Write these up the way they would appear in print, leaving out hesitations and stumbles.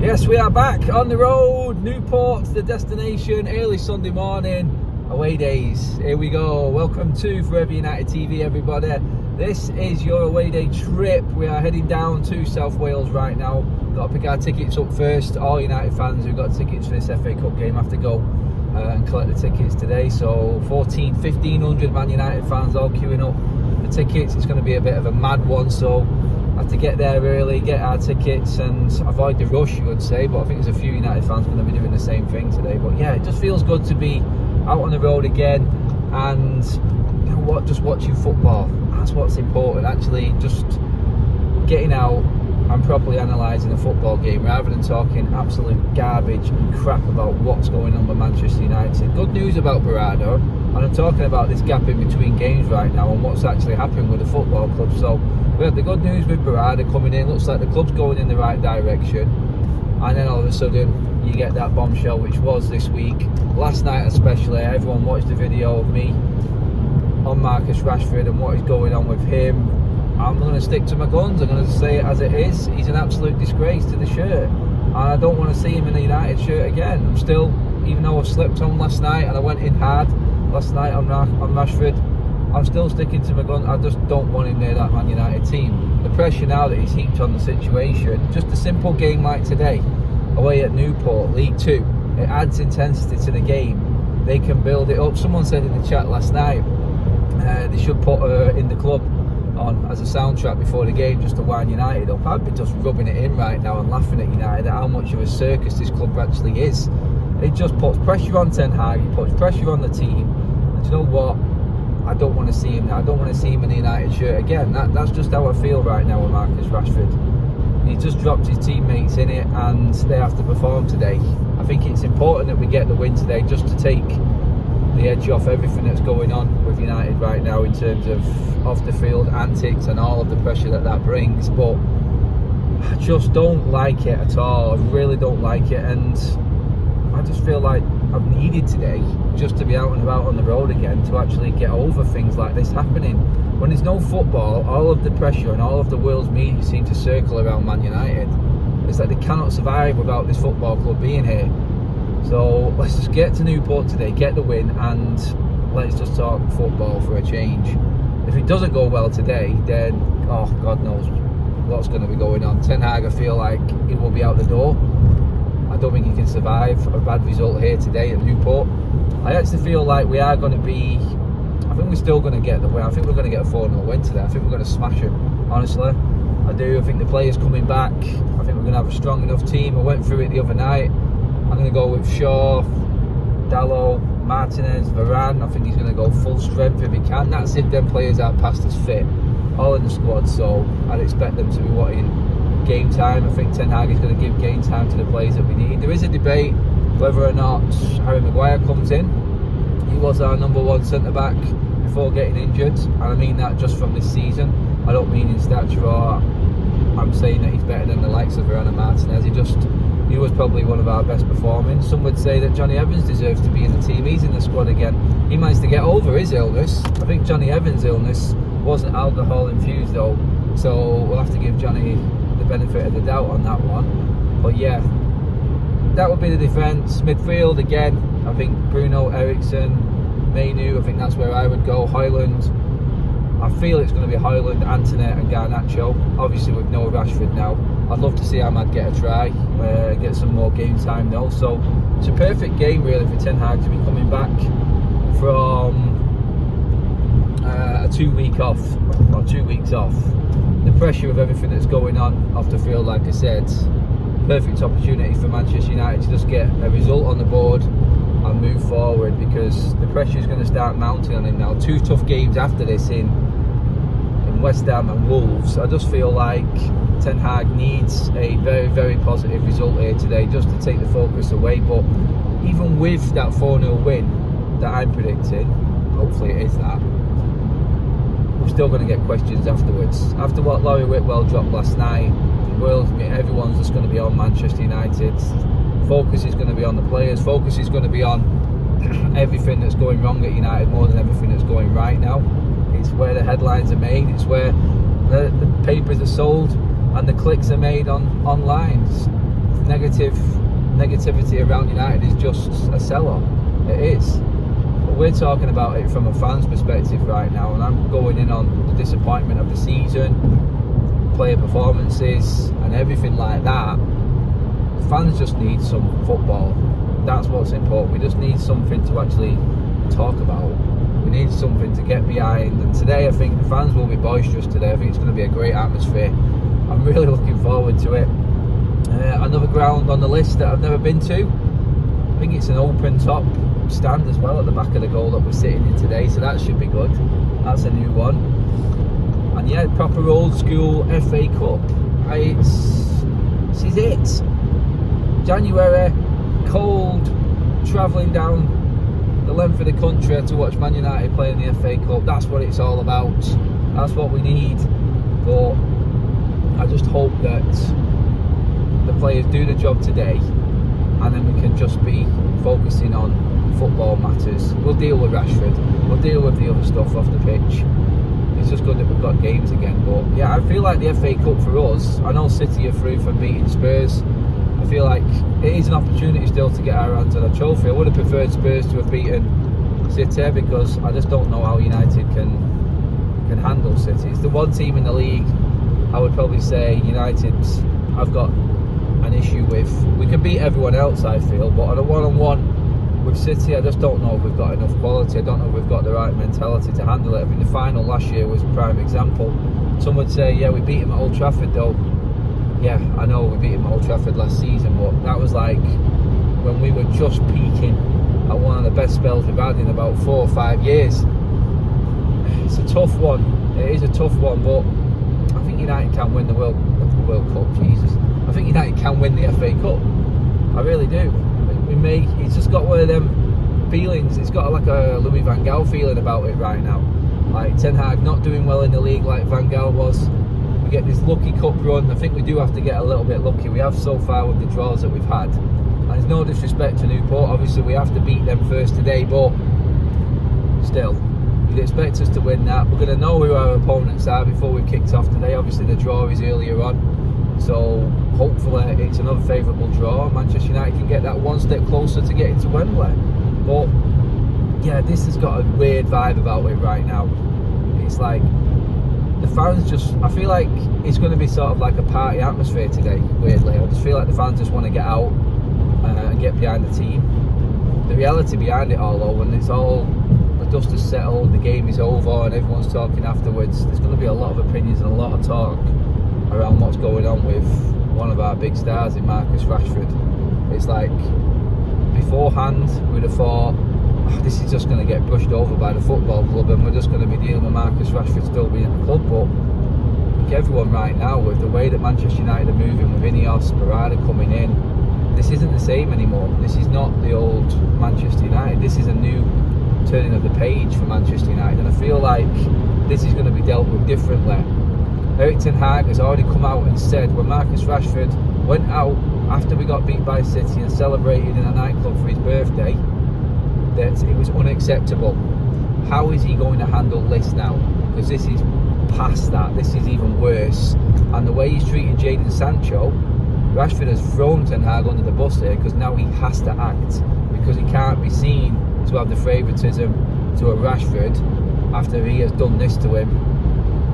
Yes, we are back on the road. Newport, the destination, early Sunday morning. Away days. Here we go. Welcome to Forever United TV, everybody. This is your away day trip. We are heading down to South Wales right now. Got to pick our tickets up first. All United fans who've got tickets for this FA Cup game have to go and collect the tickets today. So 1,500 Man United fans all queuing up the tickets. It's going to be a bit of a mad one, so have to get there early, get our tickets and avoid the rush, you would say. But I think there's a few United fans going to be doing the same thing today. But yeah, it just feels good to be out on the road again, and you know what, just watching football. That's what's important, actually, just getting out and properly analysing a football game rather than talking absolute garbage and crap about what's going on with Manchester United. Good news about Barada, and I'm talking about this gap in between games right now and what's actually happening with the football club. So we have the good news with Barada coming in. Looks like the club's going in the right direction, and then all of a sudden you get that bombshell, which was this week. Last night especially, everyone watched the video of me on Marcus Rashford and what is going on with him. I'm going to stick to my guns. I'm going to say it as it is. He's an absolute disgrace to the shirt, and I don't want to see him in a United shirt again. I'm still, even though I slept on last night and I went in hard last night on Rashford, I'm still sticking to my gun. I just don't want him near that Man United team. The pressure now that he's heaped on the situation, just a simple game like today, away at Newport, League 2, it adds intensity to the game. They can build it up. Someone said in the chat last night they should put In the Club on as a soundtrack before the game just to wind United up. I'd be just rubbing it in right now and laughing at United at how much of a circus this club actually is. It just puts pressure on Ten Hag, it puts pressure on the team, and you know what? I don't want to see him now. I don't want to see him in the United shirt again. That's just how I feel right now with Marcus Rashford. He just dropped his teammates in it and they have to perform today. I think it's important that we get the win today just to take the edge off everything that's going on with United right now in terms of off the field antics and all of the pressure that brings. But I just don't like it at all. I really don't like it, and I just feel like I've needed today just to be out and about on the road again to actually get over things like this happening. When there's no football, all of the pressure and all of the world's media seem to circle around Man United. It's like they cannot survive without this football club being here. So let's just get to Newport today, get the win, and let's just talk football for a change. If it doesn't go well today, then oh, God knows what's going to be going on. Ten Hag, I feel like he will be out the door. I don't think he can survive a bad result here today at Newport. I actually feel like we are going to be, I think we're still going to get the win. I think we're going to get a 4-0 win today. I think we're going to smash him, honestly. I do. I think the players coming back, I think we're going to have a strong enough team. I went through it the other night. I'm going to go with Shaw, Dalot, Martinez, Varane. I think he's going to go full strength if he can. That's if them players are past as fit, all in the squad. So I'd expect them to be wanting game time. I think Ten Hag is going to give game time to the players that we need. There is a debate whether or not Harry Maguire comes in. He was our number one centre-back before getting injured, and I mean that just from this season. I don't mean in stature, or I'm saying that he's better than the likes of Varane and Martinez. He was probably one of our best performing. Some would say that Johnny Evans deserves to be in the team. He's in the squad again. He managed to get over his illness. I think Johnny Evans' illness wasn't alcohol infused though, so we'll have to give Johnny the benefit of the doubt on that one. But yeah, that would be the defence. Midfield again, I think Bruno, Ericsson, Mainu, I think that's where I would go. Højlund, I feel it's going to be Højlund, Antonet and Garnacho, obviously with no Rashford now. I'd love to see Ahmad get a try, get some more game time though. So it's a perfect game really for Ten Hag to be coming back from a 2 week off, or 2 weeks off. The pressure of everything that's going on off the field, like I said, perfect opportunity for Manchester United to just get a result on the board and move forward, because the pressure is going to start mounting on him now. 2 tough games after this in West Ham and Wolves. I just feel like Ten Hag needs a very, very positive result here today just to take the focus away. But even with that 4-0 win that I'm predicting, hopefully it is that, we're still going to get questions afterwards. After what Laurie Whitwell dropped last night, everyone's just going to be on Manchester United. Focus is going to be on the players. Focus is going to be on everything that's going wrong at United more than everything that's going right now. It's where the headlines are made. It's where the papers are sold and the clicks are made online. negativity around United is just a sell-on. It is. But we're talking about it from a fan's perspective right now, and I'm going in on the disappointment of the season, player performances and everything like that. Fans just need some football. That's what's important. We just need something to actually talk about. We need something to get behind, and today I think the fans will be boisterous today. I think it's going to be a great atmosphere. I'm really looking forward to it. Another ground on the list that I've never been to. I think it's an open top stand as well at the back of the goal that we're sitting in today, so that should be good. That's a new one. And yeah, proper old school FA Cup. This is it. January, cold, travelling down the length of the country to watch Man United play in the FA Cup. That's what it's all about. That's what we need. But I just hope that the players do the job today, and then we can just be focusing on football matters. We'll deal with Rashford. We'll deal with the other stuff off the pitch. It's just good that we've got games again. But yeah, I feel like the FA Cup for us, I know City are through from beating Spurs. I feel like it is an opportunity still to get our hands on a trophy. I would have preferred Spurs to have beaten City, because I just don't know how United can handle City. It's the one team in the league I would probably say United I've got an issue with. We can beat everyone else, I feel, but on a one-on-one with City, I just don't know if we've got enough quality. I don't know if we've got the right mentality to handle it. I mean, the final last year was a prime example. Some would say, yeah, we beat him at Old Trafford though. Yeah, I know we beat him at Old Trafford last season, but that was like when we were just peaking at one of the best spells we've had in about 4 or 5 years. It's a tough one. It is a tough one, but I think United can win the World Cup. Jesus, I think United can win the FA Cup. I really do. We may. It's just got one of them feelings. It's got like a Louis Van Gaal feeling about it right now. Like Ten Hag not doing well in the league like Van Gaal was. We get this lucky cup run. I think we do have to get a little bit lucky. We have so far with the draws that we've had. And there's no disrespect to Newport. Obviously, we have to beat them first today, but still, you'd expect us to win that. We're going to know who our opponents are before we've kicked off today. Obviously, the draw is earlier on, so hopefully it's another favourable draw. Manchester United can get that one step closer to getting to Wembley. But yeah, this has got a weird vibe about it right now. It's like the fans just, I feel like it's going to be sort of like a party atmosphere today, weirdly. I just feel like the fans just want to get out and get behind the team. The reality behind it all, though, when it's all, the dust has settled, the game is over and everyone's talking afterwards, there's going to be a lot of opinions and a lot of talk around what's going on with one of our big stars in Marcus Rashford. It's like, beforehand we'd have thought, this is just going to get brushed over by the football club and we're just going to be dealing with Marcus Rashford still being at the club. But like everyone right now, with the way that Manchester United are moving, with Ineos, Barada coming in, this isn't the same anymore. This is not the old Manchester United. This is a new turning of the page for Manchester United, and I feel like this is going to be dealt with differently. Erik Ten Hag has already come out and said when Marcus Rashford went out after we got beat by City and celebrated in a nightclub for his birthday, that it was unacceptable. How is he going to handle this now? Because this is past that. This is even worse. And the way he's treating Jadon Sancho, Rashford has thrown Ten Hag under the bus here, because now he has to act, because he can't be seen to have the favouritism to a Rashford after he has done this to him.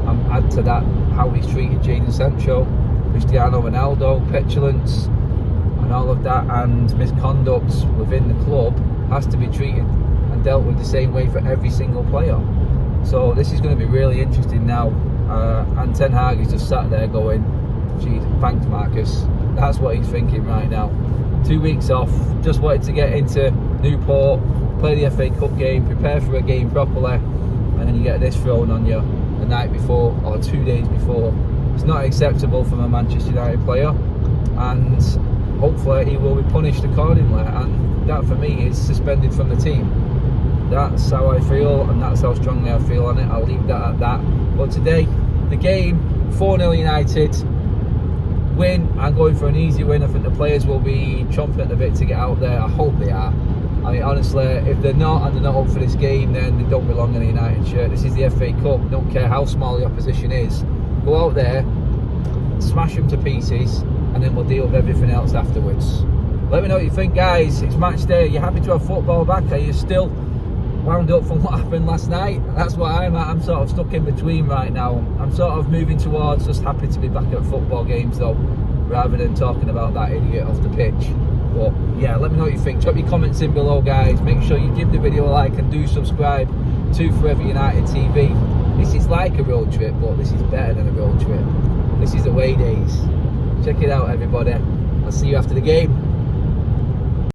And add to that how he's treated Jadon Sancho, Cristiano Ronaldo, petulance and all of that, and misconduct within the club has to be treated and dealt with the same way for every single player. So this is going to be really interesting now, and Ten Hag is just sat there going, geez, thanks Marcus. That's what he's thinking right now. 2 weeks off, just wanted to get into Newport, play the FA Cup game, prepare for a game properly, and then you get this thrown on you the night before or 2 days before. It's not acceptable from a Manchester United player, and hopefully he will be punished accordingly, and that for me is suspended from the team. That's how I feel, and that's how strongly I feel on it. I'll leave that at that. But today, the game, 4-0 United, win. I'm going for an easy win. I think the players will be chomping at the bit to get out there. I hope they are. I mean, honestly, if they're not and they're not up for this game, then they don't belong in a United shirt. This is the FA Cup. Don't care how small the opposition is. Go out there, smash them to pieces, and then we'll deal with everything else afterwards. Let me know what you think, guys. It's match day. Are you happy to have football back? Are you still wound up from what happened last night? That's what I'm at. I'm sort of stuck in between right now. I'm sort of moving towards just happy to be back at football games though, rather than talking about that idiot off the pitch. But yeah, let me know what you think. Drop your comments in below, guys. Make sure you give the video a like and do subscribe to Forever United TV. This is like a road trip, but this is better than a road trip. This is away days. Check it out, everybody. I'll see you after the game.